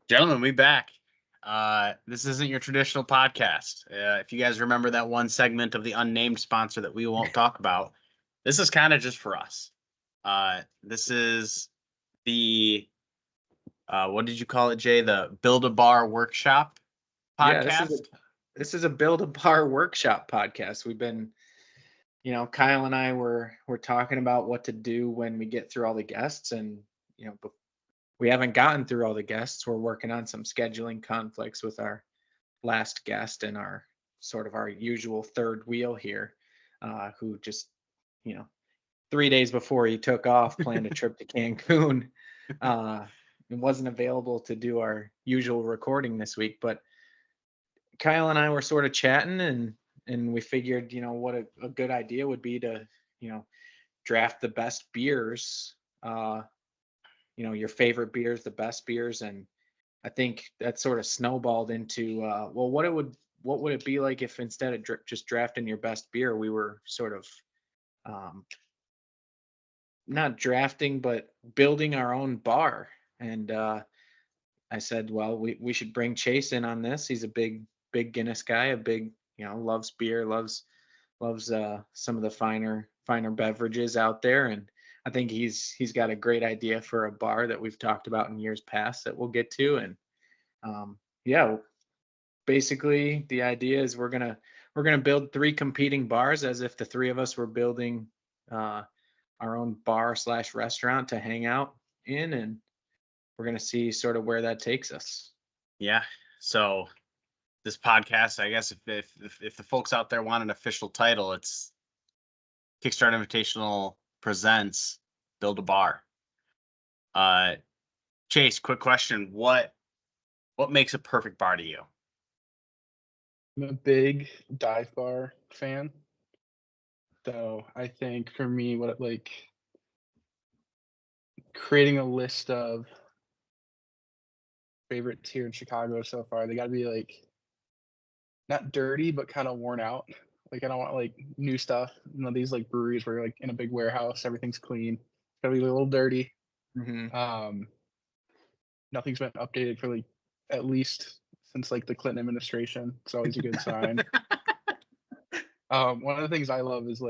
Gentlemen, we back. This isn't your traditional podcast. If you guys remember that one segment of the unnamed sponsor that we won't talk about, this is kind of just for us. This is the what did you call it, Jay? The Build a Bar Workshop Yeah, podcast. this is a Build a Bar Workshop podcast. We've been, Kyle and I were talking about what to do when we get through all the guests, and we haven't gotten through all the guests. We're working on some scheduling conflicts with our last guest and our usual third wheel here, who just, 3 days before he took off, planned a trip to Cancun. And wasn't available to do our usual recording this week, but Kyle and I were sort of chatting, and we figured, what a good idea would be to, draft the best beers, your favorite beers, the best beers. And I think that sort of snowballed into, what would it be like if instead of just drafting your best beer, we were sort of, not drafting, but building our own bar. And I said, well, we should bring Chase in on this. He's a big Guinness guy, a big, loves beer, loves some of the finer beverages out there. And I think he's got a great idea for a bar that we've talked about in years past that we'll get to. And basically the idea is we're gonna build 3 competing bars, as if the 3 of us were building our own bar / restaurant to hang out in, and we're gonna see sort of where that takes us. Yeah. So this podcast, I guess, if the folks out there want an official title, it's Kickstart Invitational presents Build a Bar. Chase, quick question: what makes a perfect bar to you? I'm a big dive bar fan, so I think for me, creating a list of favorites here in Chicago so far, they got to be not dirty, but kind of worn out. I don't want new stuff. These breweries where you're in a big warehouse, everything's clean. It's gotta be a little dirty. Mm-hmm. Nothing's been updated for at least since the Clinton administration. It's always a good sign. One of the things I love is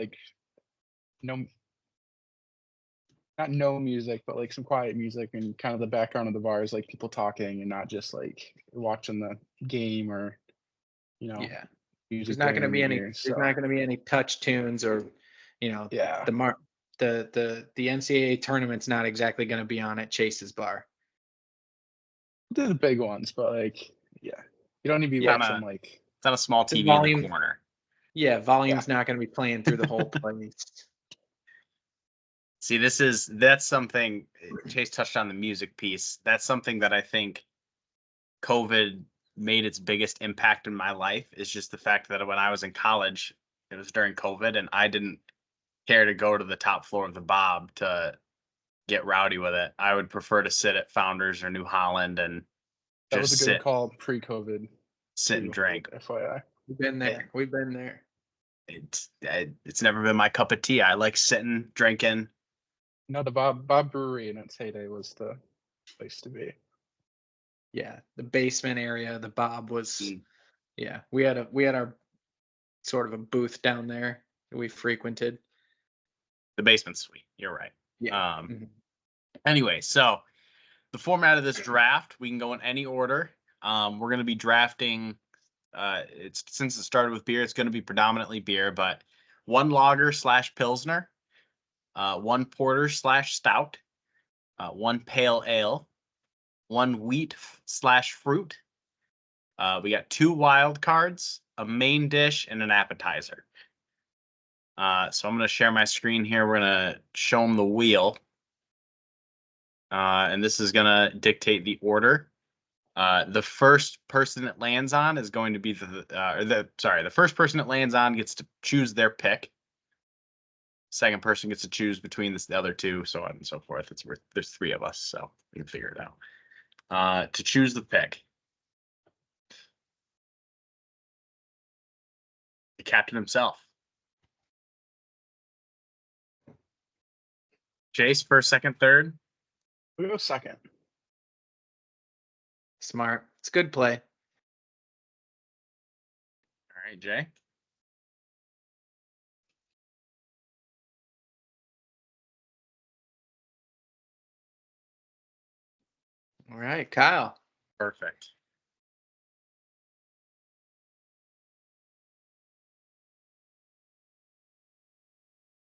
not no music, but some quiet music, and kind of the background of the bar is people talking and not just watching the game or Yeah. music. There's not going to be any. There's not going to be any touch tunes or, Yeah. the NCAA tournament's not exactly going to be on at Chase's bar. They're the big ones, but you don't need to be watching it's on a small TV in the corner. Yeah, volume's not going to be playing through the whole place. See, that's something Chase touched on, the music piece. That's something that I think COVID made its biggest impact in my life, is just the fact that when I was in college, it was during COVID, and I didn't care to go to the top floor of the Bob to get rowdy with it. I would prefer to sit at Founders or New Holland and that was a good call pre-COVID. Sit and drink. FYI, we've been there. We've been there. It's never been my cup of tea. I like sitting, drinking. No, the Bob Brewery in its heyday was the place to be. Yeah, the basement area, the Bob was. Yeah, we had our sort of a booth down there that we frequented. The basement's sweet. You're right. Yeah. Anyway, so the format of this draft, we can go in any order. We're going to be drafting. Since it started with beer, it's going to be predominantly beer, but 1 lager / pilsner, 1 porter / stout, 1 pale ale, 1 wheat / fruit. We got 2 wild cards, a main dish, and an appetizer. So I'm going to share my screen here. We're going to show them the wheel. And this is going to dictate the order. The first person it lands on is going to be the first person it lands on gets to choose their pick. Second person gets to choose between the other 2, so on and so forth. There's 3 of us, so we can figure it out. To choose the pick, the captain himself. Chase, first, second, third. We'll go second. Smart. It's good play. All right, Jay. All right, Kyle. Perfect.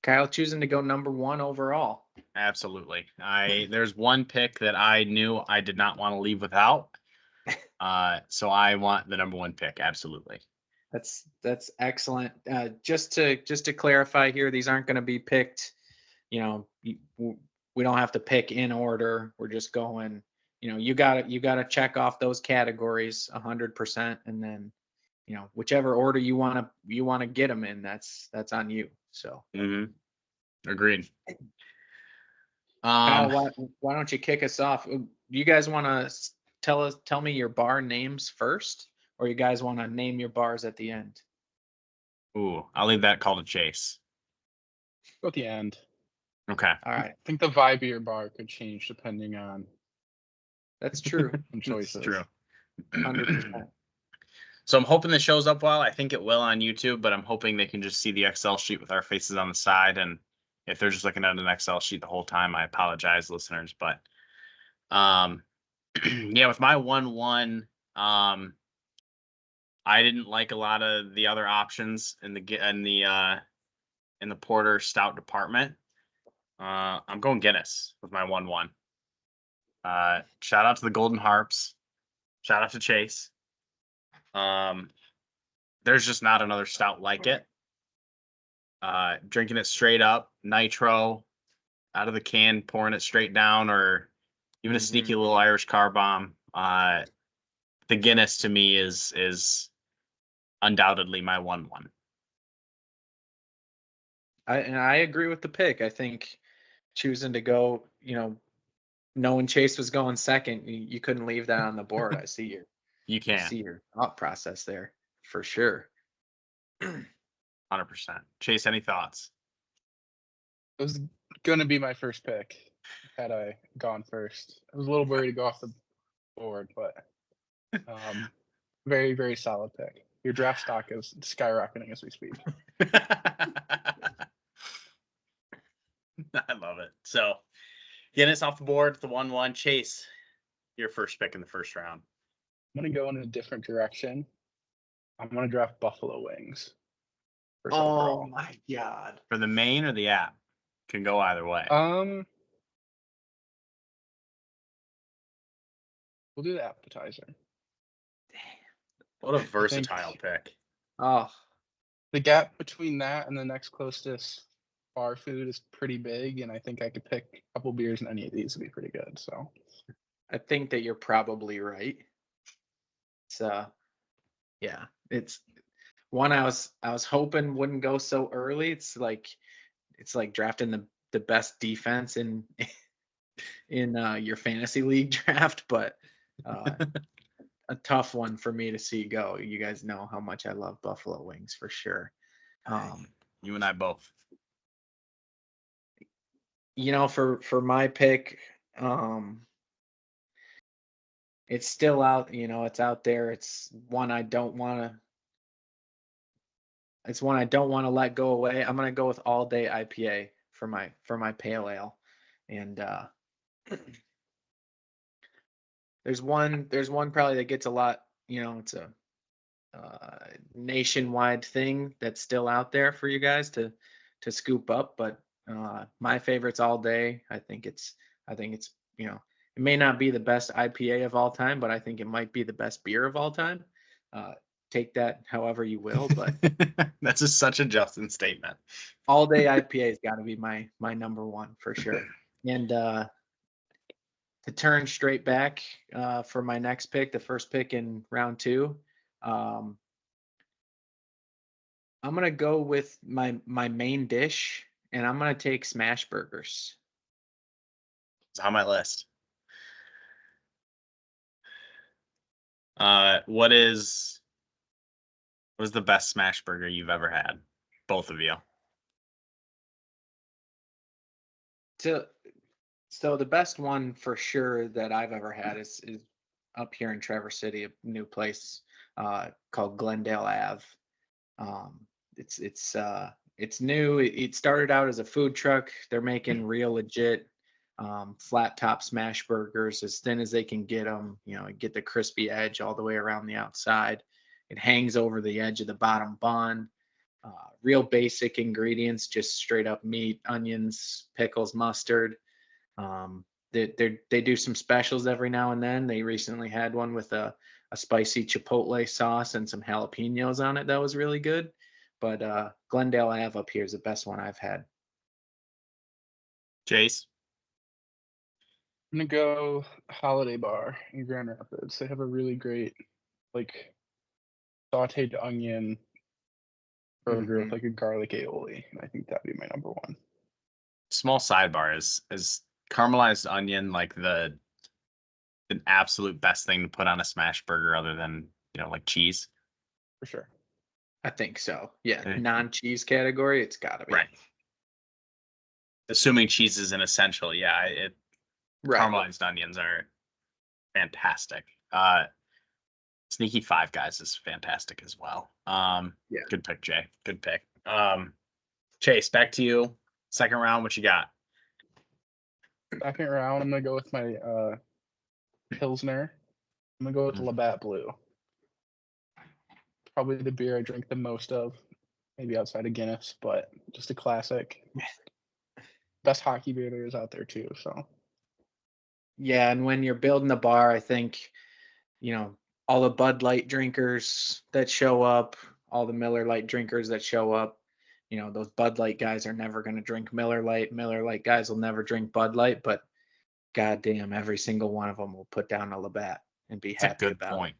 Kyle choosing to go number 1 overall. Absolutely. There's one pick that I knew I did not want to leave without. So I want the number 1 pick. Absolutely. That's excellent. Just to clarify here, these aren't going to be picked. We don't have to pick in order. We're just going. You got to check off those categories 100%, and then whichever order you want to get them in. That's on you. So. Agreed. Kyle, why don't you kick us off? You guys want to tell me your bar names first, or you guys want to name your bars at the end? Ooh, I'll leave that call to Chase. Go at the end. Okay. All right. I think the vibe of your bar could change depending on That's true. some choices. That's true. 100%. So I'm hoping this shows up well. I think it will on YouTube, but I'm hoping they can just see the Excel sheet with our faces on the side. And if they're just looking at an Excel sheet the whole time, I apologize, listeners. But yeah, with my 1-1, I didn't like a lot of the other options in the porter stout department. I'm going Guinness with my 1-1. Shout out to the Golden Harps. Shout out to Chase. There's just not another stout like it. Drinking it straight up, nitro, out of the can, pouring it straight down, or even a sneaky little Irish car bomb. The Guinness to me is undoubtedly my 1-1. I agree with the pick. I think choosing to go, knowing Chase was going second, you couldn't leave that on the board. I see You can. see your thought process there for sure. 100%. Chase, any thoughts? It was going to be my first pick had I gone first. I was a little worried to go off the board, but very, very solid pick. Your draft stock is skyrocketing as we speak. I love it. So, Guinness off the board, the 1-1. Chase, your first pick in the first round. I'm going to go in a different direction. I'm going to draft Buffalo Wings. Oh my God. For the main or the app? Can go either way. We'll do the appetizer. What a versatile pick. Oh, the gap between that and the next closest bar food is pretty big, and I think I could pick a couple beers in any of these would be pretty good. So I think that you're probably right. It's yeah, it's one I was hoping wouldn't go so early. It's like drafting the best defense in your fantasy league draft, but a tough one for me to see go. You guys know how much I love Buffalo Wings for sure. You and I both. For my pick, it's still out, it's out there. It's one I don't want to let go away. I'm going to go with All Day IPA for my pale ale. And there's one probably that gets a lot, it's a nationwide thing that's still out there for you guys to scoop up, but my favorite's All Day. I think it's it may not be the best IPA of all time, but I think it might be the best beer of all time. Take that however you will, but that's just such a Justin statement. All Day IPA has got to be my number 1 for sure. And to turn straight back for my next pick, the first pick in round 2, I'm gonna go with my main dish, and I'm gonna take smash burgers. It's on my list. What is the best smash burger you've ever had? Both of you. So the best one for sure that I've ever had is up here in Traverse City, a new place called Glendale Ave. It's new. It started out as a food truck. They're making real legit flat top smash burgers, as thin as they can get them. Get the crispy edge all the way around the outside. It hangs over the edge of the bottom bun. Real basic ingredients, just straight up meat, onions, pickles, mustard. They do some specials every now and then. They recently had one with a spicy chipotle sauce and some jalapenos on it that was really good. But Glendale Ave up here is the best one I've had. Chase? I'm gonna go Holiday Bar in Grand Rapids. They have a really great like sauteed onion burger with like a garlic aioli. I think that'd be my number one. Small sidebar is caramelized onion like an absolute best thing to put on a smash burger other than like cheese? For sure. I think so. Yeah, non-cheese category, it's gotta be. Right. Assuming cheese is an essential, yeah. Caramelized onions are fantastic. Sneaky Five Guys is fantastic as well. Yeah. Good pick, Jay. Good pick. Chase, back to you. Second round, what you got? Second round, I'm gonna go with my Pilsner. I'm gonna go with Labatt Blue. Probably the beer I drink the most of, maybe outside of Guinness, but just a classic. Best hockey beer there is out there too. So. Yeah, and when you're building a bar, I think, all the Bud Light drinkers that show up, all the Miller Lite drinkers that show up, those Bud Light guys are never going to drink Miller Lite. Miller Lite guys will never drink Bud Light, but goddamn, every single one of them will put down a Labatt and be happy about it. That's a good point.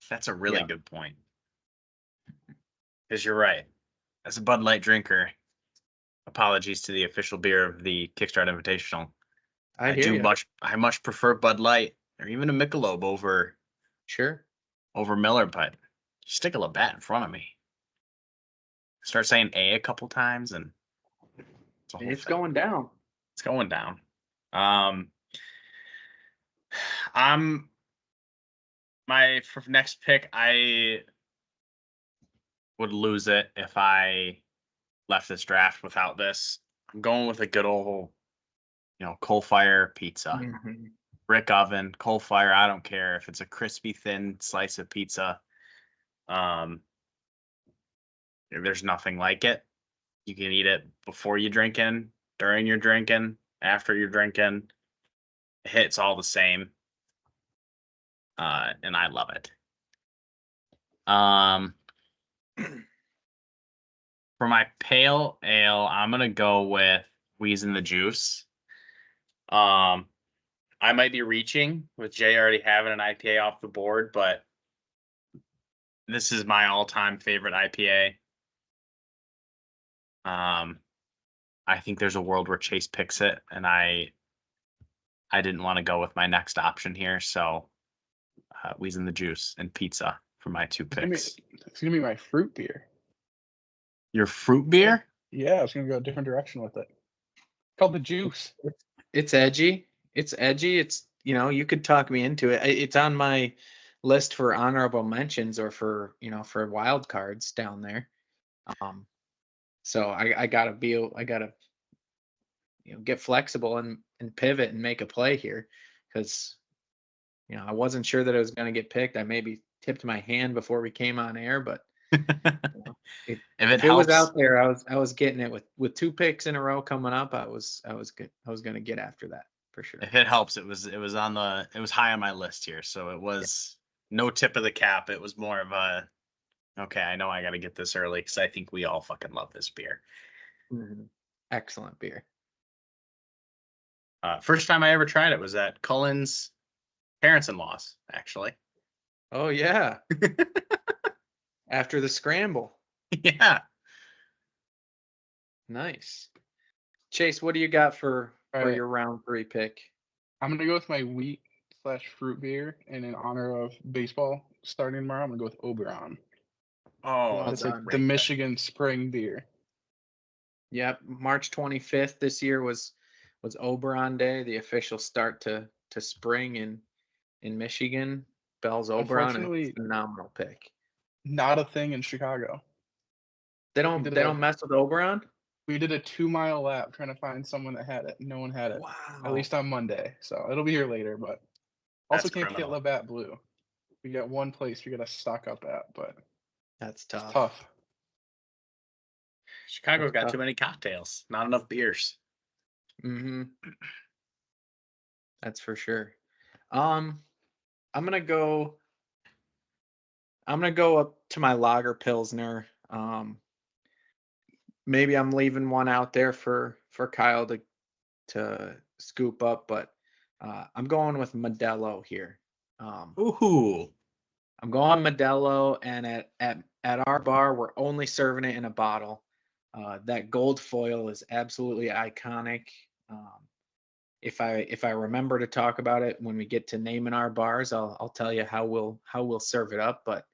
That's a really good point. Because you're right. As a Bud Light drinker, apologies to the official beer of the Kickstart Invitational. I much prefer Bud Light or even a Michelob over Miller, but you stick a Labatt in front of me. Start saying a couple times and it's going down. It's going down. For next pick, I would lose it if I left this draft without this. I'm going with a good old, coal fire pizza. Brick oven, coal fire. I don't care if it's a crispy, thin slice of pizza. There's nothing like it. You can eat it before you're drinking, during you're drinking, after you're drinking. It hits all the same. And I love it. For my pale ale, I'm gonna go with Wheezin' the Juice. I might be reaching with Jay already having an IPA off the board, but this is my all-time favorite IPA. I think there's a world where Chase picks it, and I didn't want to go with my next option here, so Wheezin' the Juice and pizza for my two picks. It's gonna be my fruit beer. Your fruit beer? Yeah, I was gonna go a different direction with it. It's called the Juice. It's edgy. It's you could talk me into it. It's on my list for honorable mentions or for wild cards down there. So I gotta get flexible and pivot and make a play here, because I wasn't sure that it was going to get picked. I maybe tipped my hand before we came on air, but if it was out there, I was getting it with two picks in a row coming up. I was good. I was going to get after that for sure. If it helps, it was high on my list here, so it was no tip of the cap. It was more of a okay. I know I got to get this early because I think we all fucking love this beer. Excellent beer. First time I ever tried it was at Cullen's parents-in-law's, actually. Oh yeah. After the scramble. Yeah. Nice. Chase, what do you got for your round 3 pick? I'm gonna go with my wheat/fruit beer, and in honor of baseball starting tomorrow, I'm gonna go with Oberon. Oh, that's like the Michigan spring beer. Yep, March 25th this year was Oberon Day, the official start to spring in Michigan. Bell's Oberon, and Unfortunately, it's a phenomenal pick. not a thing in Chicago. They don't mess with Oberon? We did a 2-mile lap trying to find someone that had it. No one had it. Wow. At least on Monday. So it'll be here later, but also That's can't criminal. get Labatt Blue. We got one place we gotta stock up at, but That's it's tough. tough. Chicago's got tough. too many cocktails, not enough beers. Mm-hmm. That's for sure. I'm gonna go up to my Lager Pilsner. Maybe I'm leaving one out there for Kyle to scoop up, but I'm going with Modelo here. Ooh. I'm going Modelo, and at our bar, we're only serving it in a bottle. That gold foil is absolutely iconic. If I remember to talk about it when we get to naming our bars, I'll tell you how we'll serve it up. But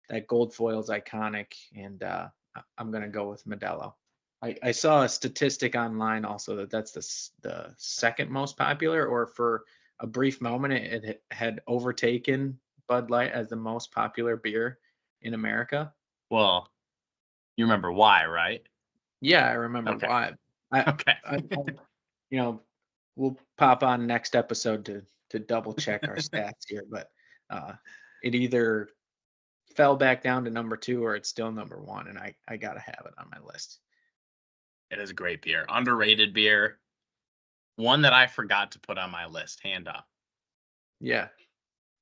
that gold foil is iconic, and I'm gonna go with Modelo. I saw a statistic online also that's the second most popular, or for a brief moment it had overtaken Bud Light as the most popular beer in America. Well, you remember why, right? Yeah, I remember Okay. why. Okay. We'll pop on next episode to double check our stats here, but it either fell back down to number 2 or it's still number 1, and I gotta have it on my list. It is a great beer. Underrated beer. One that I forgot to put on my list, hand up. Yeah,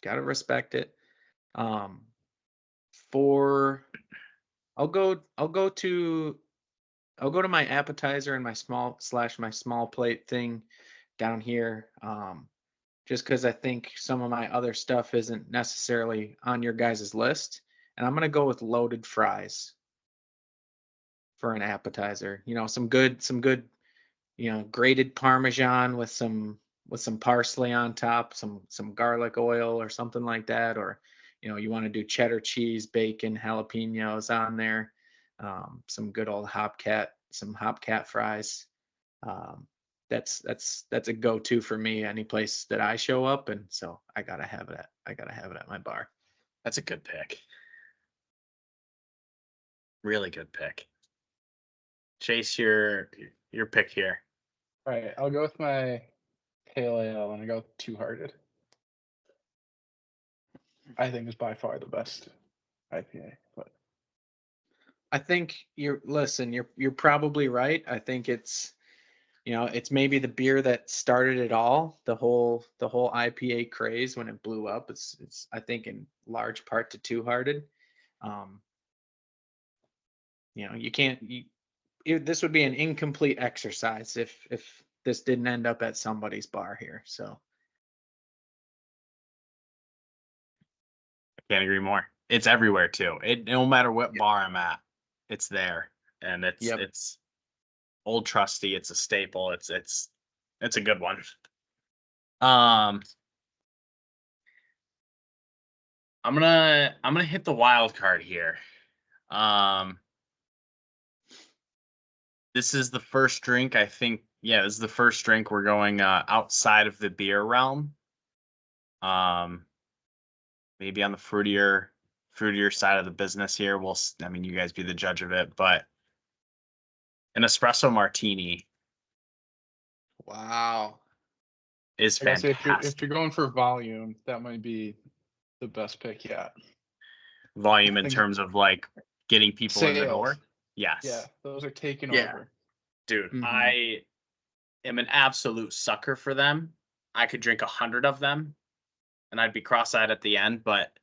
gotta respect it. I'll go to my appetizer and my small plate thing down here. Just because I think some of my other stuff isn't necessarily on your guys' list. And I'm gonna go with loaded fries for an appetizer. Some good, grated Parmesan with some parsley on top, some garlic oil or something like that. Or, you want to do cheddar cheese, bacon, jalapenos on there. Some good old some hopcat fries. That's a go-to for me any place that I show up, and so I gotta have it at my bar. That's a good pick. Really good pick. Chase, your pick here. All right, I'll go with my pale ale, and I go with Two Hearted. I think is by far the best IPA. But I think you're probably right. I think it's maybe the beer that started it all, the whole IPA craze when it blew up. It's I think in large part to Two Hearted. You can't. This would be an incomplete exercise if this didn't end up at somebody's bar here. So I can't agree more. It's everywhere too. No matter what Yep. bar I'm at, it's there, and it's old trusty. It's a staple. It's a good one. I'm gonna hit the wild card here. This is the first drink, I think. Yeah, this is the first drink we're going outside of the beer realm. Maybe on the fruitier side of the business here. You guys be the judge of it, but an espresso martini wow. is I gotta say, fantastic. if you're going for volume, that might be the best pick yet. Volume I in think terms of like getting people in the door. sales. Yes. Yeah, those are taken Yeah. over. Dude, Mhm. I am an absolute sucker for them. I could drink 100 of them and I'd be cross-eyed at the end, but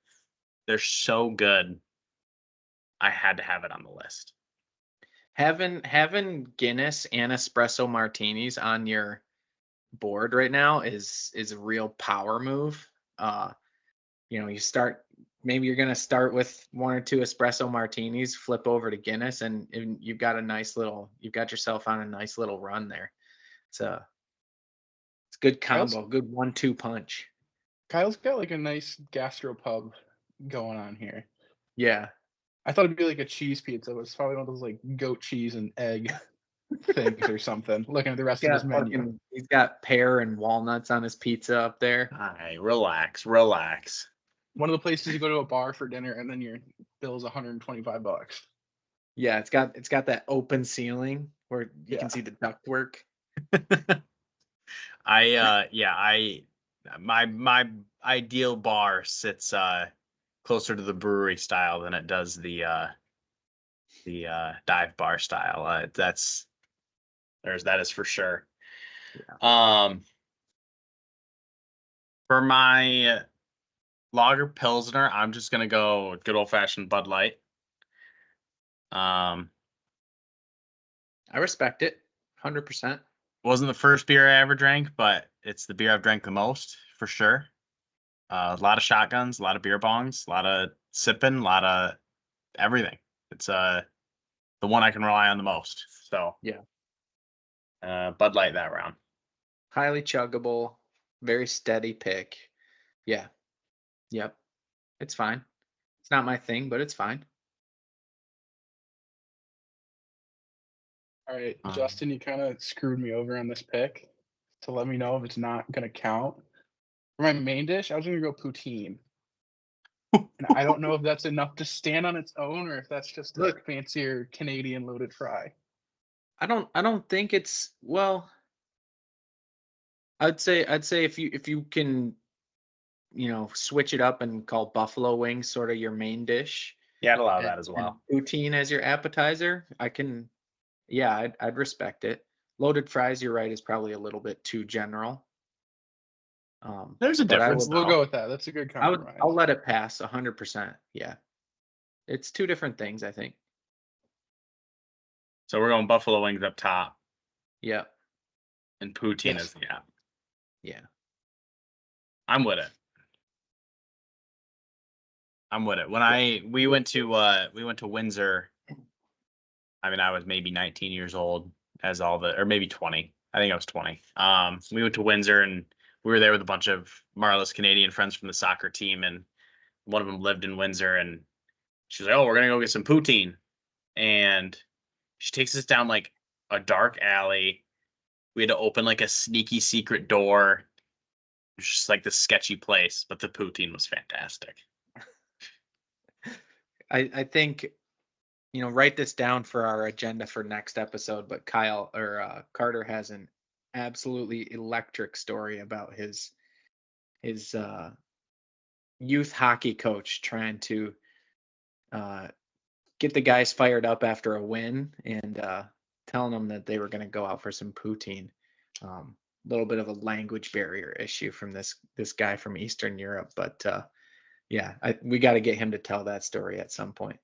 they're so good. I had to have it on the list. Having Guinness and espresso martinis on your board right now is a real power move. Maybe you're gonna start with 1 or 2 espresso martinis, flip over to Guinness, and you've got yourself on a nice little run there. It's a good combo, good 1-2 punch. Kyle's got like a nice gastropub going on here. Yeah. I thought it'd be like a cheese pizza, but it's probably one of those like goat cheese and egg things or something. Looking at the rest of his menu. He's got pear and walnuts on his pizza up there. All right, relax. One of the places you go to a bar for dinner and then your bill is $125. Yeah, it's got that open ceiling where you can see the ductwork. My ideal bar sits closer to the brewery style than it does the dive bar style. That is for sure. Yeah. For my lager pilsner, I'm just gonna go good old fashioned Bud Light. I respect it, 100%. Wasn't the first beer I ever drank, but it's the beer I've drank the most for sure. A lot of shotguns, a lot of beer bongs, a lot of sipping, a lot of everything. It's the one I can rely on the most. So yeah, Bud Light that round. Highly chuggable, very steady pick. Yeah, yep, it's fine. It's not my thing, but it's fine. All right, Justin, you kind of screwed me over on this pick to let me know if it's not going to count. For my main dish, I was going to go poutine. And I don't know if that's enough to stand on its own or if that's just a fancier Canadian loaded fry. I don't think it's, well, I'd say if you can, switch it up and call buffalo wings sort of your main dish. Yeah, I'd allow that as well. And poutine as your appetizer, I'd respect it. Loaded fries, you're right, is probably a little bit too general. There's a difference. We'll go with that. That's a good compromise. I'll let it pass 100%. Yeah, it's two different things, I think. So we're going buffalo wings up top. Yeah. And poutine is the app. Yeah. I'm with it. When we went to Windsor. I mean, I was maybe 19 years old or maybe 20. I think I was 20. We went to Windsor and we were there with a bunch of Marla's Canadian friends from the soccer team, and one of them lived in Windsor, and she's like, "Oh, we're gonna go get some poutine," and she takes us down like a dark alley. We had to open like a sneaky secret door. It was just like this sketchy place, but the poutine was fantastic. I think, write this down for our agenda for next episode, but Carter has an absolutely electric story about his youth hockey coach trying to get the guys fired up after a win and telling them that they were going to go out for some poutine. Little bit of a language barrier issue from this guy from Eastern Europe, but we got to get him to tell that story at some point.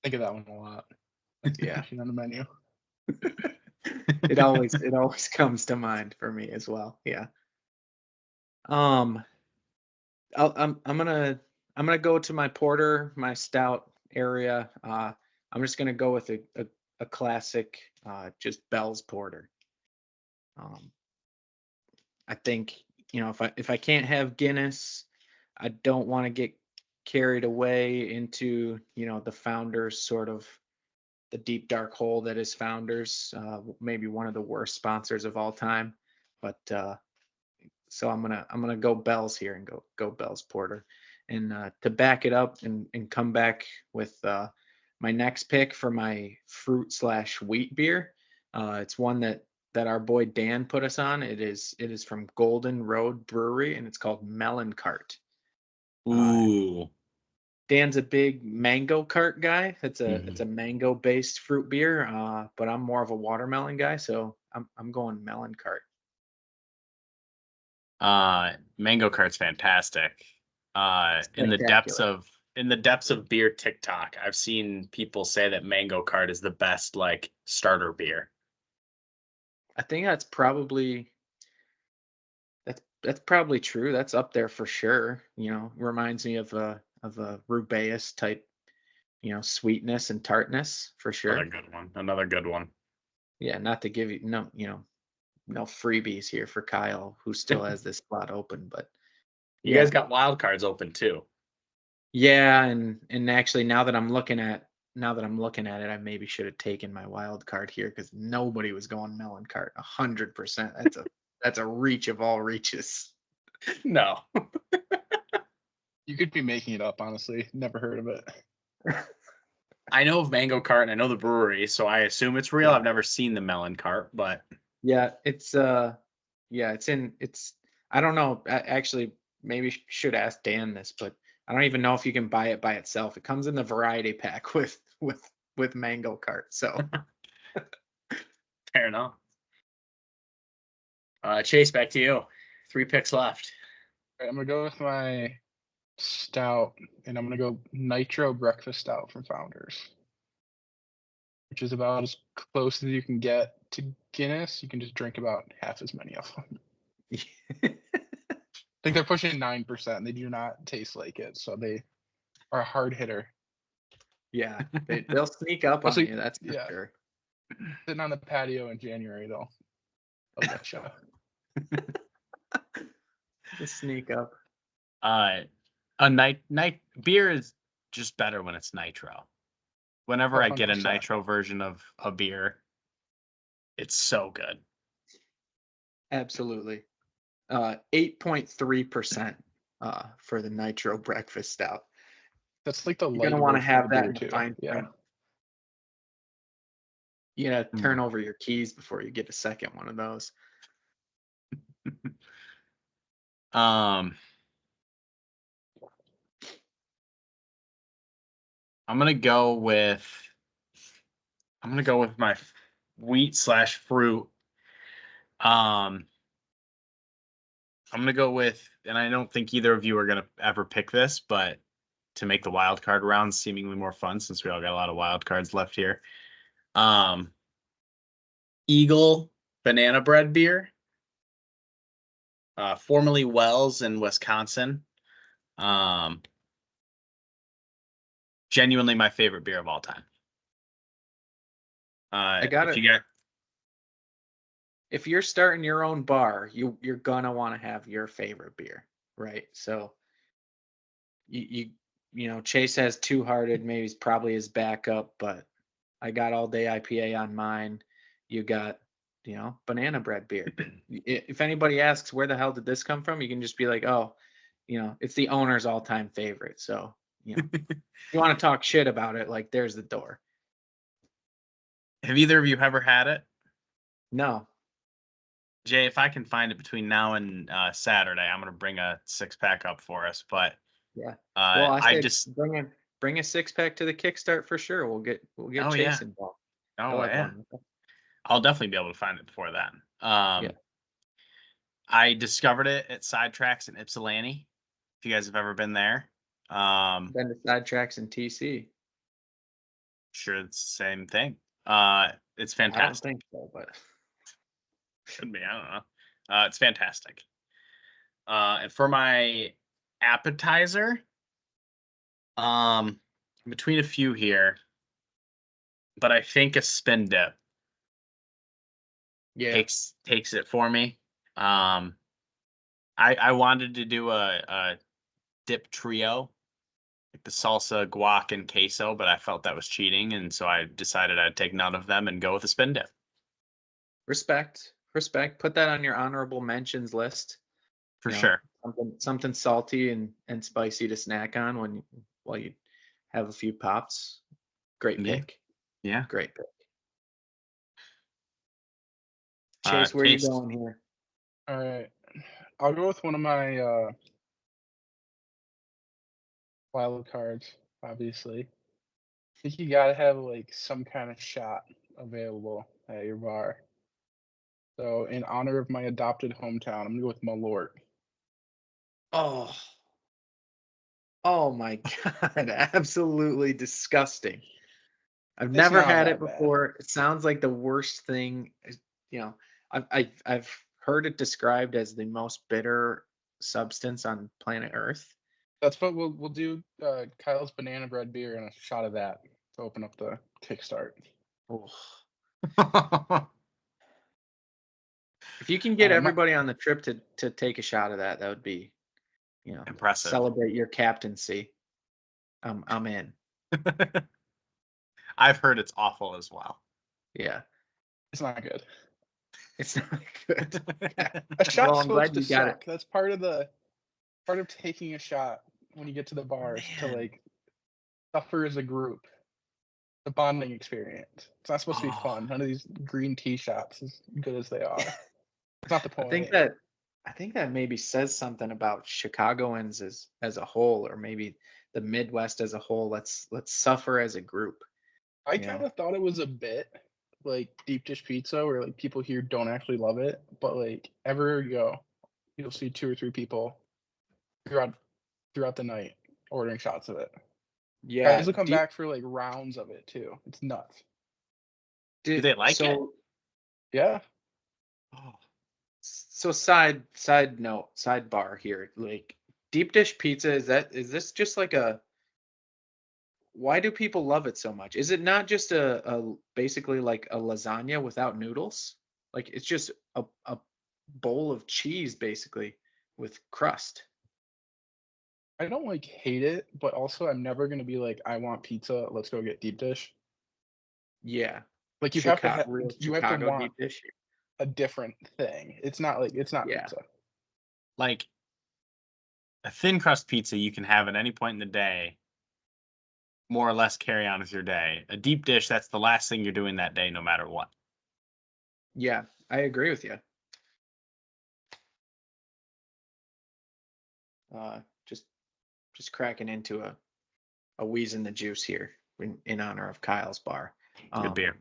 Think of that one a lot. Yeah, on the menu. it always comes to mind for me as well. Yeah. I'm gonna go to my porter, my stout area. I'm just gonna go with a classic, just Bell's Porter. I think if I can't have Guinness, I don't want to get carried away into the Founders, sort of the deep dark hole that is Founders. Maybe one of the worst sponsors of all time, but so I'm gonna go Bell's here and go Bell's Porter, and to back it up and come back with my next pick for my fruit/wheat beer. It's one that our boy Dan put us on. It is from Golden Road Brewery, and it's called Melon Cart. Ooh. Dan's a big mango cart guy. It's a mango based fruit beer, but I'm more of a watermelon guy, so I'm going Melon Cart. Mango Cart's fantastic. In the depths of beer TikTok, I've seen people say that Mango Cart is the best like starter beer. I think that's probably true. That's up there for sure. Reminds me of a rubaeus type, sweetness and tartness for sure. Another good one. Yeah, not to give you no freebies here for Kyle, who still has this spot open, but you guys got wild cards open too. Yeah, and actually now that I'm looking at now that I'm looking at it, I maybe should have taken my wild card here because nobody was going melon cart 100%. That's a reach of all reaches. No. You could be making it up, honestly. Never heard of it. I know of Mango Cart and I know the brewery, so I assume it's real. Yeah. I've never seen the melon cart, but Yeah, it's I don't know. Actually, maybe should ask Dan this, but I don't even know if you can buy it by itself. It comes in the variety pack with Mango Cart. So fair enough. Chase, back to you. 3 picks left. All right, I'm gonna go with my stout, and I'm gonna go Nitro Breakfast Stout from Founders, which is about as close as you can get to Guinness. You can just drink about half as many of them. I think they're pushing 9%. They do not taste like it, so they are a hard hitter. yeah, they'll sneak up on Also, you. That's for yeah. sure. Sitting on the patio in January, they'll get you. Just sneak up. A night beer is just better when it's nitro. Whenever I get a 100%. nitro version of a beer, it's so good. Absolutely. 8.3% for the Nitro Breakfast Stout. That's like the You're light gonna want to version of have the that beer in the too. fine Yeah. print. You gotta turn over your keys before you get a second one of those. I'm gonna go with my wheat/fruit. I'm gonna go with, and I don't think either of you are gonna ever pick this, but to make the wild card round seemingly more fun, since we all got a lot of wild cards left here. Eagle banana bread beer, formerly Wells in Wisconsin. Genuinely my favorite beer of all time. I got it. If you're starting your own bar, you're gonna want to have your favorite beer, right? So you know, Chase has Two Hearted, maybe it's probably his backup, but I got All Day IPA on mine. You got, you know, banana bread beer. If anybody asks where the hell did this come from, you can just be like, oh, you know, it's the owner's all-time favorite. So, you know, if you want to talk shit about it, like there's the door. Have either of you ever had it? No. Jay, if I can find it between now and Saturday, I'm gonna bring a 6-pack up for us. But yeah, well, I just bring a 6-pack to the Kickstart for sure. We'll get Oh, Chase yeah. involved. Oh yeah, I'll definitely be able to find it before then. Yeah. I discovered it at Sidetracks in Ypsilanti. If you guys have ever been there, Been to Sidetracks in TC. sure it's the same thing. It's I don't fantastic. think so, but Should be. I don't know. It's fantastic. And for my appetizer, between a few here, but I think a spin dip yeah, takes it for me. I wanted to do a dip trio, like the salsa, guac, and queso, but I felt that was cheating, and so I decided I'd take none of them and go with a spin dip. respect. Put that on your honorable mentions list. For You know, sure. something salty and spicy to snack on while you have a few pops. Great Yeah. pick. Yeah. Great pick. Chase, where Chase. you going here? All right. I'll go with one of my wild cards, obviously. I think you gotta have like some kind of shot available at your bar. So in honor of my adopted hometown, I'm gonna go with Malort. Oh my God, absolutely disgusting. I've It's never not had that it bad. before. It sounds like the worst thing. You know, I've heard it described as the most bitter substance on planet Earth. That's what we'll do. Kyle's banana bread beer and a shot of that to open up the Kickstart. Oh. If you can get everybody on the trip to take a shot of that would be, you know, Impressive. celebrate your captaincy. I'm in. I've heard it's awful as well. Yeah, It's not good. it's not good. A shot's Well, I'm supposed glad to you got it. suck. That's part of taking a shot when you get to the bars to Man. like suffer as a group. The bonding experience. It's not supposed to be fun. None of these green tea shots, as good as they are. It's not the I point. think that maybe says something about Chicagoans as a whole, or maybe the Midwest as a whole. Let's suffer as a group. I you know? kind of thought it was a bit like deep dish pizza, where like people here don't actually love it, but like everywhere you go, you'll see 2 or 3 people throughout the night ordering shots of it. Yeah. Guys will come back for like rounds of it too. It's nuts. Do they like it? Yeah. Oh. So sidebar here, like deep dish pizza, is this just like why do people love it so much? Is it not just a basically like a lasagna without noodles? Like it's just a bowl of cheese basically with crust. I don't like hate it, but also I'm never gonna be like, I want pizza, let's go get deep dish. Yeah. Like you Chicago, have to real you have to Chicago want deep dish. a different thing. It's not Yeah. pizza. Like a thin crust pizza you can have at any point in the day, more or less carry on with your day. A deep dish, that's the last thing you're doing that day, no matter what. Yeah, I agree with you. Just cracking into a wheeze in the juice here in honor of Kyle's bar. Good beer.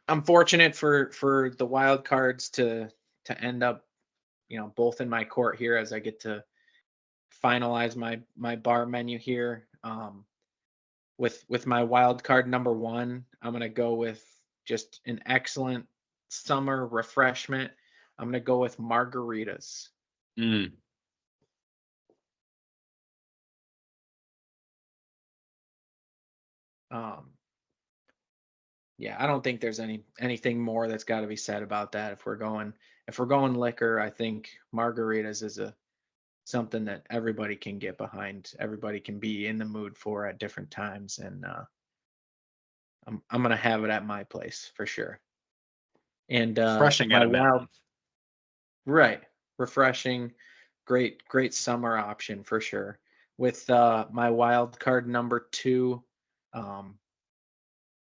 I'm fortunate for the wild cards to end up, both in my court here as I get to finalize my bar menu here. With my wild card number 1, I'm gonna go with just an excellent summer refreshment. I'm gonna go with margaritas. Mm. Yeah, I don't think there's anything more that's got to be said about that. If we're going liquor, I think margaritas is something that everybody can get behind. Everybody can be in the mood for at different times, and I'm gonna have it at my place for sure. And Refreshing at a minimum. Right, refreshing, great summer option for sure. With my wild card number 2,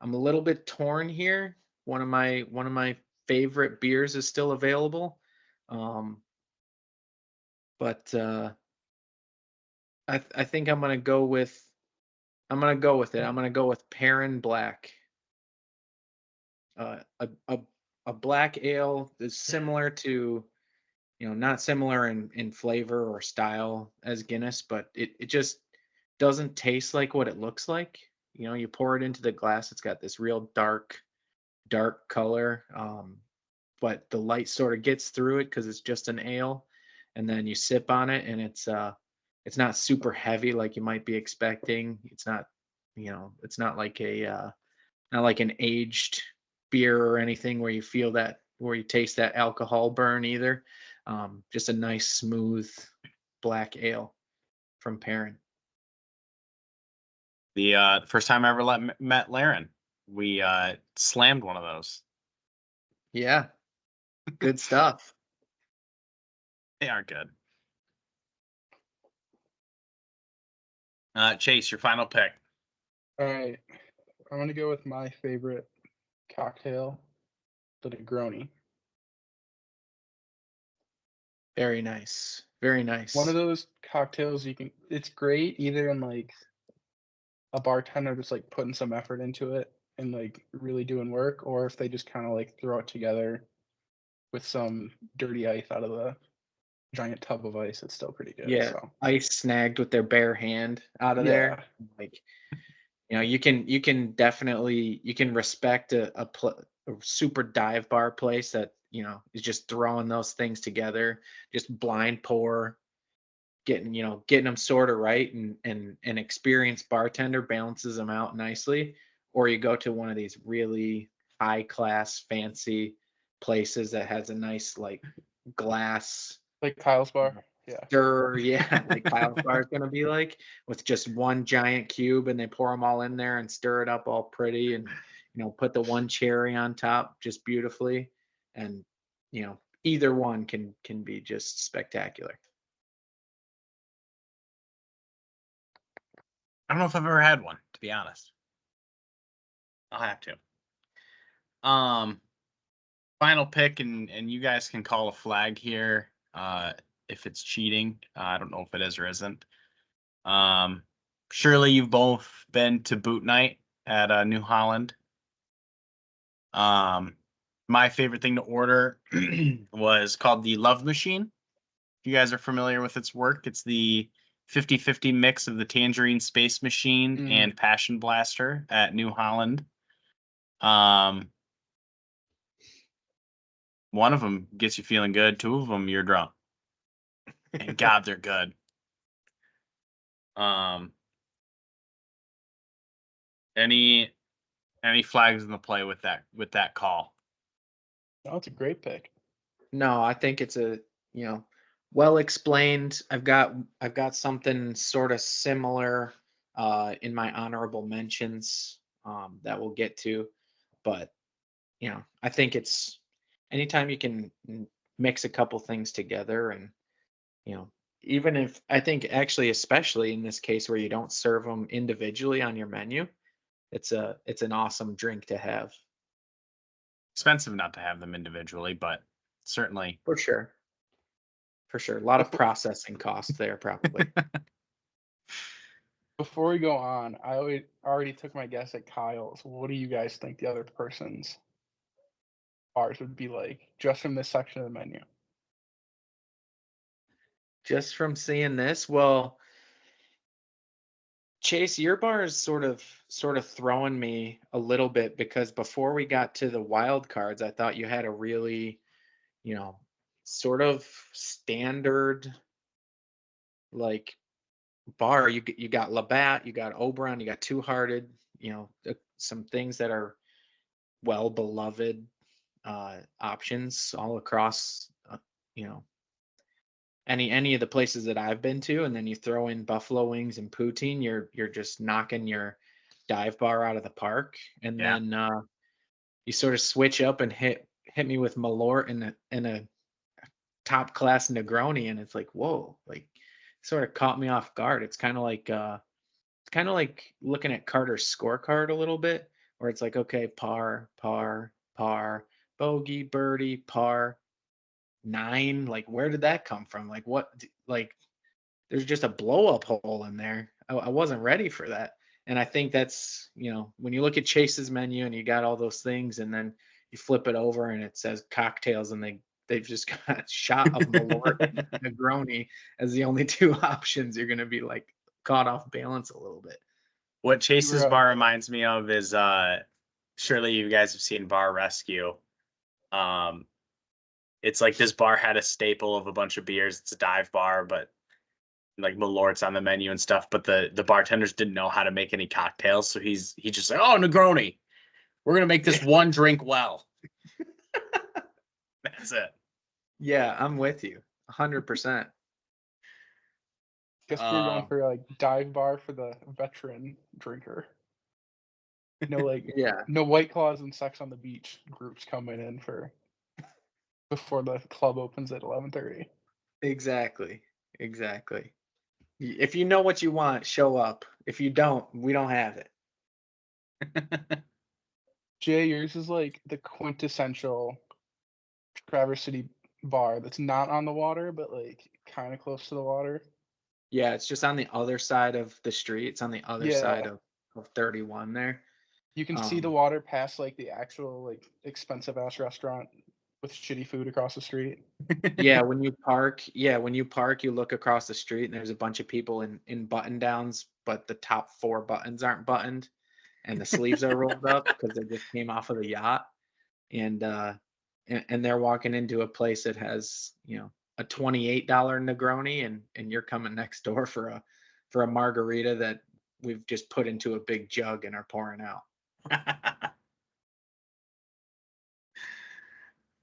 I'm a little bit torn here. One of my favorite beers is still available, but I think I'm gonna go with it. I'm gonna go with Perrin Black. A black ale is similar to, not similar in flavor or style as Guinness, but it just doesn't taste like what it looks like. You pour it into the glass, it's got this real dark color, but the light sort of gets through it because it's just an ale, and then you sip on it, and it's not super heavy like you might be expecting. It's not, it's not like not like an aged beer or anything where you taste that alcohol burn either. Just a nice smooth black ale from Perrin. The first time I ever met Laren, we slammed one of those. Yeah, good stuff. They are good. Chase, your final pick. All right. I'm gonna go with my favorite cocktail, the Negroni. Very nice. Very nice. One of those cocktails it's great either in like a bartender just like putting some effort into it and like really doing work, or if they just kind of like throw it together with some dirty ice out of the giant tub of ice. It's still pretty good. Yeah, So ice snagged with their bare hand out of there. Like, you can definitely respect a super dive bar place that is just throwing those things together, just blind pour, getting them sort of right, and an experienced bartender balances them out nicely. Or you go to one of these really high class fancy places that has a nice like glass, like Kyle's bar. Yeah. stir, yeah, like Kyle's bar is gonna be like, with just one giant cube, and they pour them all in there and stir it up all pretty, and put the one cherry on top just beautifully, and either one can be just spectacular. I don't know if I've ever had one, to be honest. I'll have to. Final pick, and you guys can call a flag here if it's cheating. I don't know if it is or isn't. Surely you've both been to boot night at New Holland. My favorite thing to order was called the Love Machine. If you guys are familiar with its work, it's the 50-50 mix of the Tangerine Space Machine and Passion Blaster at New Holland. One of them gets you feeling good. Two of them, you're drunk. And God, they're good. Any flags in the play with that call? No, it's a great pick. No, I think it's a well explained. I've got something sort of similar in my honorable mentions that we'll get to, but I think it's anytime you can mix a couple things together, and even if I think actually especially in this case where you don't serve them individually on your menu, it's an awesome drink to have. Expensive not to have them individually, but certainly For sure. A lot of processing costs there probably. Before we go on, I already took my guess at Kyle's. What do you guys think the other person's bars would be like, just from this section of the menu? Just from seeing this, well, Chase, your bar is sort of throwing me a little bit, because before we got to the wild cards, I thought you had a really, sort of standard like bar. You got Labatt, you got Oberon, you got Two Hearted, some things that are well beloved options all across, you know, any of the places that I've been to, and then you throw in buffalo wings and poutine, you're just knocking your dive bar out of the park. And Yeah. then you sort of switch up and hit me with Malort in a top class Negroni, and it's like, whoa, like sort of caught me off guard. It's kind of like looking at Carter's scorecard a little bit, where it's like, okay, par, par, par, bogey, birdie, par, 9. Like, where did that come from? Like, like, there's just a blow up hole in there. I wasn't ready for that. And I think that's, when you look at Chase's menu and you got all those things, and then you flip it over and it says cocktails, and they've just got a shot of Malort and Negroni as the only two options, you're going to be like caught off balance a little bit. What Chase's bar reminds me of is surely you guys have seen Bar Rescue. It's like this bar had a staple of a bunch of beers. It's a dive bar, but like Malort's on the menu and stuff. But the bartenders didn't know how to make any cocktails, so he just like, oh, Negroni, we're gonna make this one drink well. That's it. Yeah, I'm with you 100%. Guess we're going for like dive bar for the veteran drinker. No, yeah, no White Claws and Sex on the Beach groups coming in for before the club opens at 11:30. exactly. If you know what you want, show up. If you don't, we don't have it. Jay, yours is like the quintessential Traverse City bar that's not on the water, but like kind of close to the water. Yeah, it's just on the other side of the street. It's on the other side of 31 there. You can see the water past like the actual like expensive ass restaurant with shitty food across the street. Yeah, when you park, you look across the street and there's a bunch of people in button downs, but the top 4 buttons aren't buttoned and the sleeves are rolled up because they just came off of the yacht. And they're walking into a place that has, a $28 Negroni, and you're coming next door for a margarita that we've just put into a big jug and are pouring out.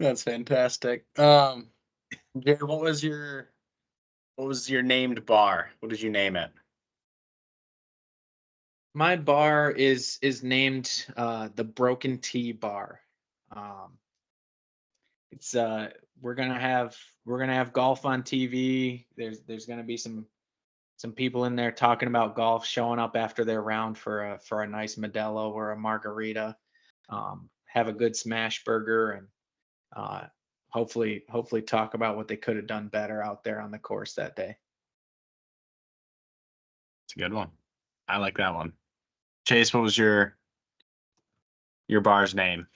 That's fantastic. Jared, what was your What was your named bar? What did you name it? My bar is named the Broken Tea Bar. It's we're gonna have golf on TV. There's gonna be some people in there talking about golf, showing up after their round for a nice Modelo or a margarita. Have a good smash burger and hopefully talk about what they could have done better out there on the course that day. It's a good one. I like that one. Chase, what was your bar's name? I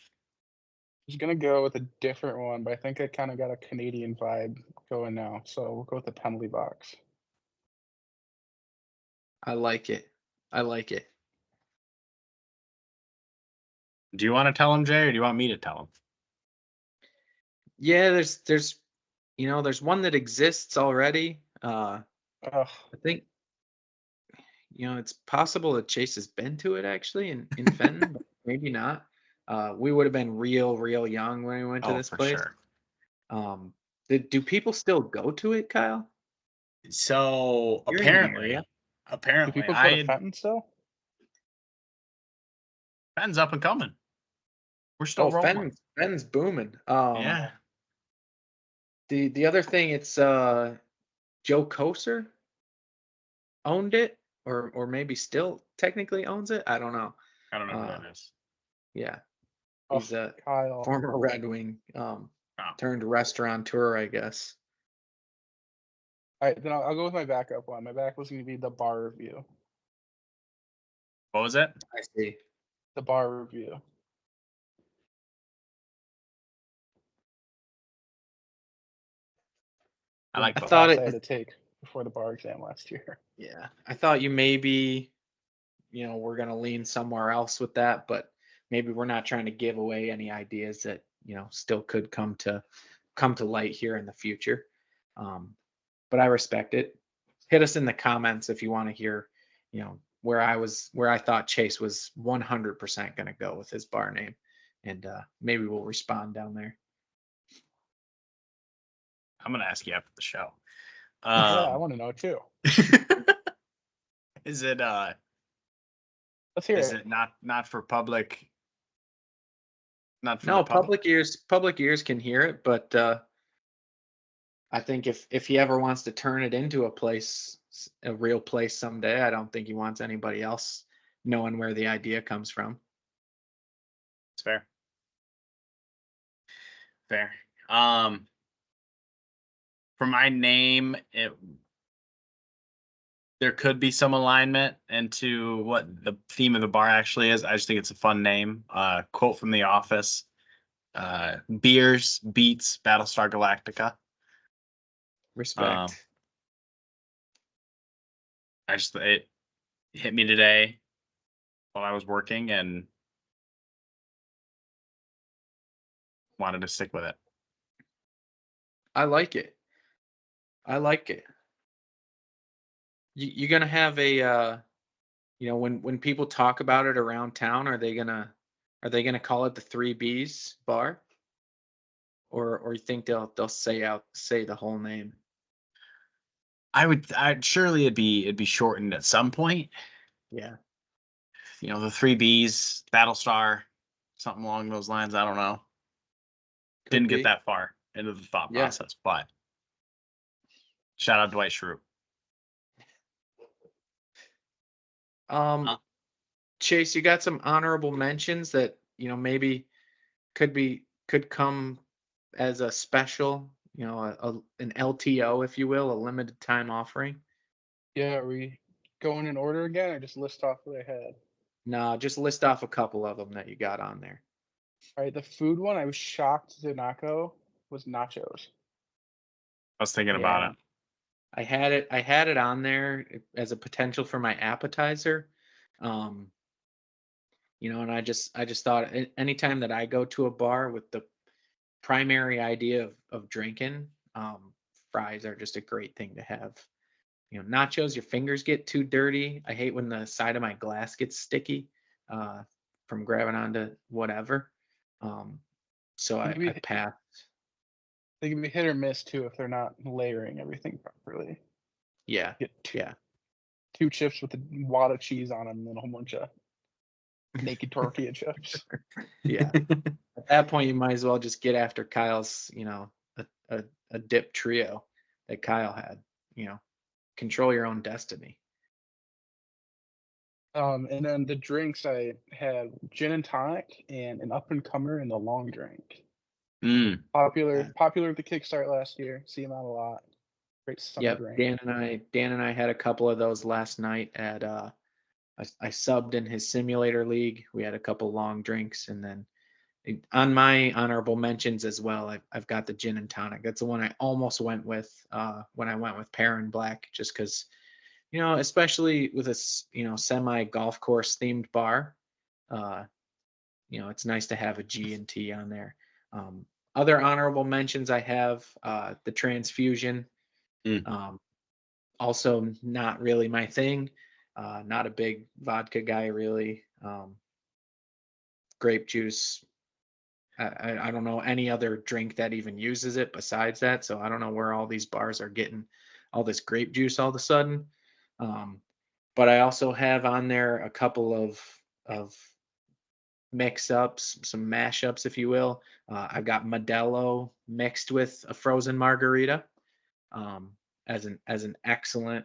was gonna go with a different one, but I think I kind of got a Canadian vibe going now, so we'll go with the penalty box. I like it. Do you want to tell him, Jay, or do you want me to tell him? Yeah, there's one that exists already. Ugh. I think it's possible that Chase has been to it actually in Fenton, but maybe not. We would have been real young when we went to this for place. Sure. Do people still go to it, Kyle? So You're in the apparently, area. Do people go to Fenton still? Fenton's up and coming. We're still rolling. Fenton's booming. Yeah. The other thing, it's Joe Koser owned it, or maybe still technically owns it. I don't know. I don't know who that is. Yeah, Oh, he's a Kyle. former Red Wing turned restaurateur, I guess. All right, then I'll go with my backup one. My backup was going to be the bar review. What was it? I see. The bar review. I like. The both. class I had to take before the bar exam last year. Yeah, I thought you maybe, we're gonna lean somewhere else with that, but maybe we're not trying to give away any ideas that still could come to light here in the future. But I respect it. Hit us in the comments if you want to hear, where I thought Chase was 100% gonna go with his bar name, and maybe we'll respond down there. I'm gonna ask you after the show. Yeah, I want to know too. Is it Let's hear is it. it not for public? Not for No, the public? public ears can hear it, but I think if he ever wants to turn it into a real place someday, I don't think he wants anybody else knowing where the idea comes from. It's fair. Fair. For my name, there could be some alignment into what the theme of the bar actually is. I just think it's a fun name. Quote from The Office: "Beers beats Battlestar Galactica." Respect. It hit me today while I was working and wanted to stick with it. I like it. You gonna have a when people talk about it around town, are they gonna call it the 3Bs bar, or you think they'll say the whole name? I'd surely it'd be shortened at some point. Yeah. The 3Bs, Battlestar, something along those lines. I don't know. Didn't get that far into the thought process, but shout out Dwight Schrute. Chase, you got some honorable mentions that maybe could come as a special, an LTO, if you will, a limited time offering. Yeah, are we going in order again, or just list off what I had? No, just list off a couple of them that you got on there. All right, the food one, I was shocked to not go, was nachos. I was thinking about it. I had it on there as a potential for my appetizer. And I just thought anytime that I go to a bar with the primary idea of drinking, fries are just a great thing to have. Nachos, your fingers get too dirty. I hate when the side of my glass gets sticky from grabbing onto whatever. So I passed. They can be hit or miss too if they're not layering everything properly. Yeah. Get Yeah. two chips with a wad of cheese on them and then a whole bunch of naked tortilla chips. Yeah. At that point, you might as well just get after Kyle's, a dip trio that Kyle had. Control your own destiny. And then the drinks, I had gin and tonic and an up and comer in the long drink. Popular at the Kickstart last year. See him out a lot. Great summer Yep. drink. Dan and I had a couple of those last night at I subbed in his simulator league. We had a couple long drinks, and then on my honorable mentions as well, I've got the gin and tonic. That's the one I almost went with when I went with Pear and Black, just because, especially with a semi golf course themed bar, it's nice to have a G and T on there. Other honorable mentions I have the Transfusion. Also not really my thing. Not a big vodka guy really. Grape juice. I don't know any other drink that even uses it besides that. So I don't know where all these bars are getting all this grape juice all of a sudden. But I also have on there a couple of mix-ups, some mashups, if you will. I've got Modelo mixed with a frozen margarita as an excellent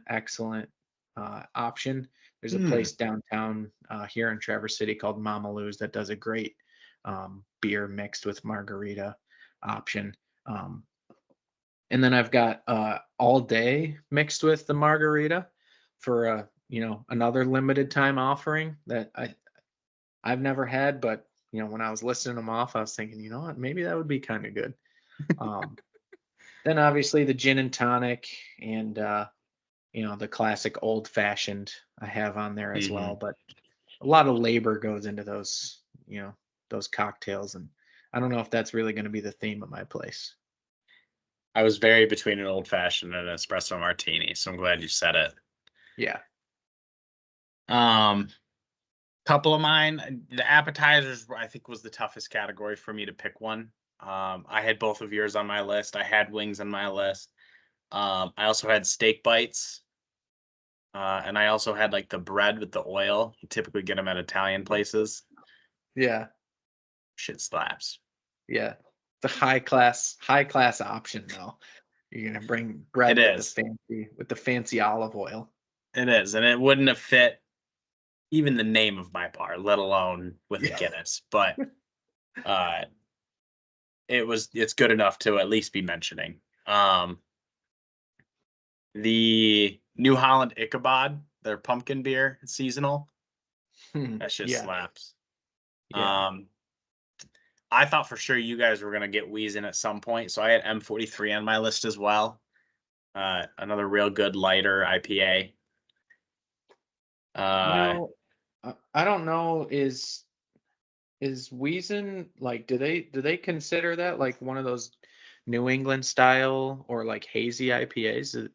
option. There's a place downtown here in Traverse City called Mama Lou's that does a great beer mixed with margarita option. And then I've got all day mixed with the margarita for another limited time offering that I've never had, but when I was listing them off, I was thinking, you know what, maybe that would be kind of good. Then obviously the gin and tonic and the classic old fashioned I have on there as well, but a lot of labor goes into those those cocktails, and I don't know if that's really going to be the theme of my place. I was very between an old fashioned and an espresso martini, so I'm glad you said it. Yeah. Couple of mine, the appetizers I think was the toughest category for me to pick one. I had both of yours on my list. I had wings on my list. I also had steak bites. And I also had like the bread with the oil. You typically get them at Italian places. Yeah. Shit slaps. Yeah. The high class option though. You're gonna bring bread with the fancy olive oil. It is, and it wouldn't have fit even the name of my bar, let alone with a Guinness. But it's good enough to at least be mentioning. The New Holland Ichabod, their pumpkin beer, it's seasonal. That shit slaps. Yeah. I thought for sure you guys were gonna get Wheezin at some point, so I had M43 on my list as well. Another real good lighter IPA. I don't know. Is Wheezin, like, do they consider that like one of those New England style or like hazy IPAs?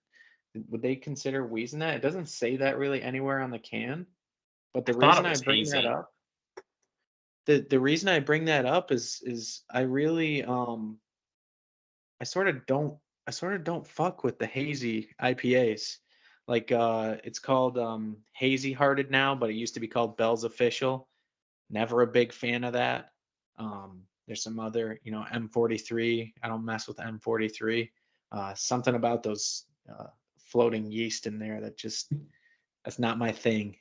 Would they consider Wheezin that? It doesn't say that really anywhere on the can. But the reason I bring that up, the reason I bring that up is I really I sort of don't fuck with the hazy IPAs. Like it's called Hazy Hearted now, but it used to be called Bell's Official. Never a big fan of that. There's some other, M43. I don't mess with M43. Something about those floating yeast in there that's not my thing.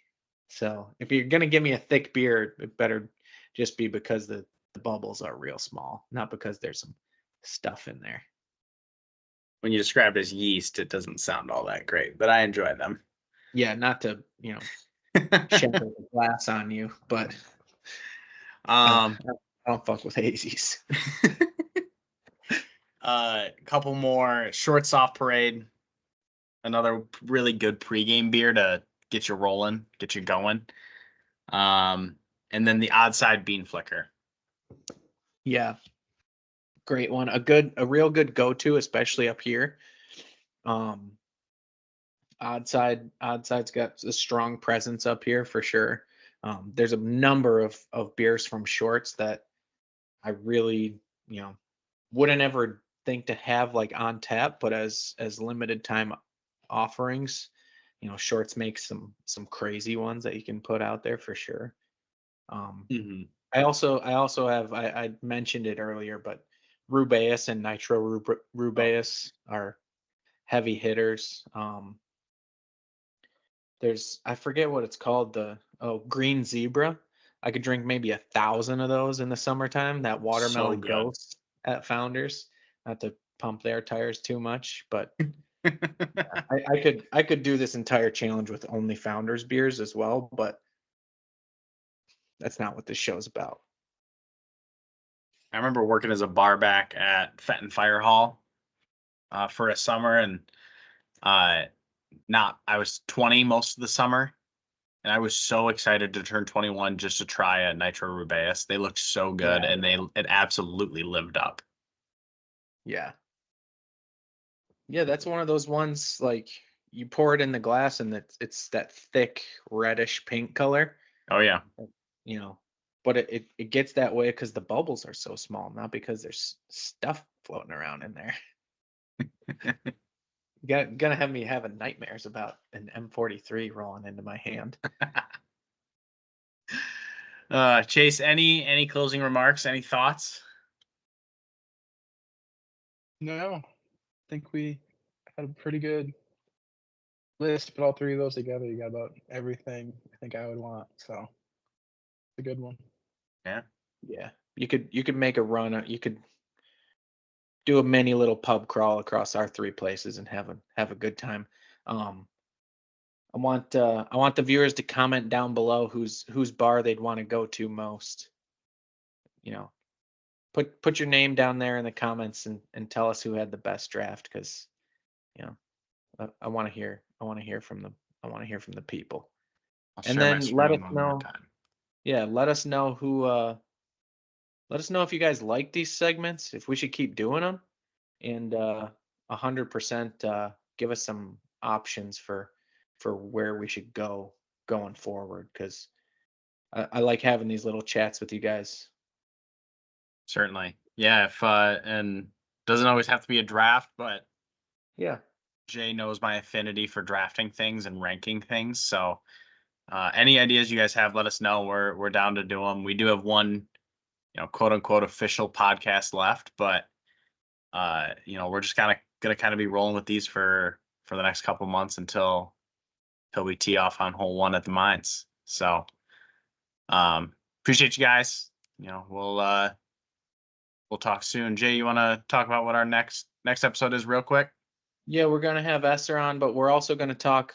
So if you're gonna give me a thick beer, it better just be because the bubbles are real small, not because there's some stuff in there. When you describe it as yeast, it doesn't sound all that great, but I enjoy them. Yeah, not to shatter the glass on you, but I don't fuck with hazies. Couple more Short Soft Parade, another really good pregame beer to get you rolling, get you going. And then the Odd Side Bean Flicker. Yeah, great one. A real good go-to, especially up here. Oddside's got a strong presence up here for sure. There's a number of beers from Shorts that I really, wouldn't ever think to have like on tap, but as limited time offerings. Shorts make some crazy ones that you can put out there for sure. Mhm. I also have I mentioned it earlier, but Rubeus and Nitro Rubeus are heavy hitters. I forget what it's called, Green Zebra. I could drink maybe 1,000 of those in the summertime. That watermelon good. ghost at Founders. Not to pump their tires too much, but I could do this entire challenge with only Founders beers as well, but that's not what this show's about. I remember working as a bar back at Fenton Fire Hall for a summer, and I was 20 most of the summer, and I was so excited to turn 21 just to try a Nitro Rubeus. They looked so good, Yeah. and it absolutely lived up. Yeah. Yeah, that's one of those ones, like, you pour it in the glass and it's that thick reddish pink color, Oh yeah, but it gets that way because the bubbles are so small, not because there's stuff floating around in there. Gonna have me having nightmares about an M43 rolling into my hand. Chase, any closing remarks? Any thoughts? No, I think we had a pretty good list. Put all three of those together, you got about everything I think I would want. So it's a good one. Yeah. Yeah, you could make a run. You could do a mini little pub crawl across our three places and have a good time. I want the viewers to comment down below whose bar they'd want to go to most. Put your name down there in the comments and tell us who had the best draft, because I want to hear from the people. I'll And share my then let us screen one more know. time. Yeah, let us know let us know if you guys like these segments, if we should keep doing them, and 100% give us some options for where we should go going forward, because I like having these little chats with you guys. Certainly. Yeah, if and doesn't always have to be a draft, but Yeah. Jay knows my affinity for drafting things and ranking things. So any ideas you guys have, let us know. We're down to do them. We do have one, quote unquote official podcast left, but we're just gonna be rolling with these for the next couple months until we tee off on hole one at the mines. So appreciate you guys. We'll talk soon. Jay, you want to talk about what our next episode is real quick? Yeah, we're going to have Esther on, but we're also going to talk